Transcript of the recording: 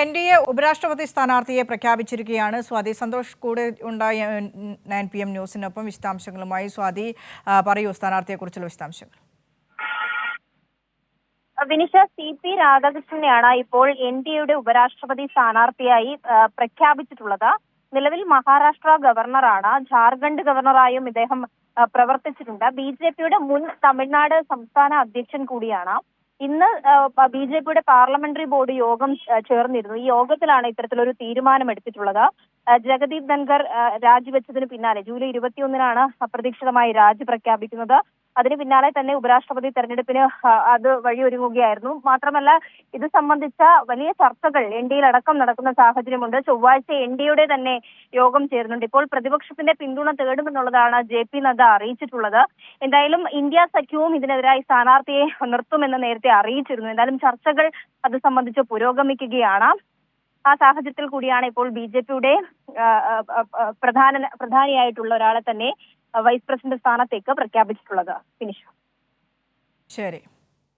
NDA ഉപരാഷ്ട്രപതി സ്ഥാനാർത്ഥിയെ പ്രഖ്യാപിച്ചിരിക്കുകയാണ്. സ്വാതി സന്തോഷ് കൂടെ ഉണ്ടായ 9 PM ന്യൂസിനൊപ്പം വിശദാംശങ്ങളുമായി. സ്വാതി, പറയൂ സ്ഥാനാർത്ഥിയെക്കുറിച്ചുള്ള വിശദാംശങ്ങൾ. വിനിഷ, CP രാധാകൃഷ്ണനെയാണ് ഇപ്പോൾ എൻഡിഎയുടെ ഉപരാഷ്ട്രപതി സ്ഥാനാർത്ഥിയായി പ്രഖ്യാപിച്ചിട്ടുള്ളത്. നിലവിൽ മഹാരാഷ്ട്ര ഗവർണറാണ്. ജാർഖണ്ഡ് ഗവർണറായും ഇദ്ദേഹം പ്രവർത്തിച്ചിട്ടുണ്ട്. BJPയുടെ മുൻ തമിഴ്നാട് സംസ്ഥാന അധ്യക്ഷൻ കൂടിയാണ്. ഇന്ന് BJPയുടെ പാർലമെന്ററി ബോർഡ് യോഗം ചേർന്നിരുന്നു. ഈ യോഗത്തിലാണ് ഇത്തരത്തിലൊരു തീരുമാനം എടുത്തിട്ടുള്ളത്. ജഗദീപ് ധൻഖർ രാജിവെച്ചതിന് പിന്നാലെ ജൂലൈ 21-നാണ് അപ്രതീക്ഷിതമായി രാജി പ്രഖ്യാപിക്കുന്നത്. അതിന് പിന്നാലെ തന്നെ ഉപരാഷ്ട്രപതി തെരഞ്ഞെടുപ്പിന് അത് വഴിയൊരുങ്ങുകയായിരുന്നു. മാത്രമല്ല, ഇത് സംബന്ധിച്ച വലിയ ചർച്ചകൾ എൻഡിഎയിൽ അടക്കം നടക്കുന്ന സാഹചര്യമുണ്ട്. ചൊവ്വാഴ്ച എൻഡിഎയുടെ തന്നെ യോഗം ചേരുന്നുണ്ട്. ഇപ്പോൾ പ്രതിപക്ഷത്തിന്റെ പിന്തുണ തേടുമെന്നുള്ളതാണ് JP നദ്ദ അറിയിച്ചിട്ടുള്ളത്. എന്തായാലും ഇന്ത്യ സഖ്യവും ഇതിനെതിരായി സ്ഥാനാർത്ഥിയെ നിർത്തുമെന്ന് നേരത്തെ അറിയിച്ചിരുന്നു. എന്തായാലും ചർച്ചകൾ അത് സംബന്ധിച്ച് പുരോഗമിക്കുകയാണ്. ആ സാഹചര്യത്തിൽ കൂടിയാണ് ഇപ്പോൾ BJPയുടെ പ്രധാനിയായിട്ടുള്ള ഒരാളെ തന്നെ വൈസ് പ്രസിഡന്റ് സ്ഥാനത്തേക്ക് പ്രഖ്യാപിച്ചിട്ടുള്ളത്. ഫിനിഷ്. ശരി.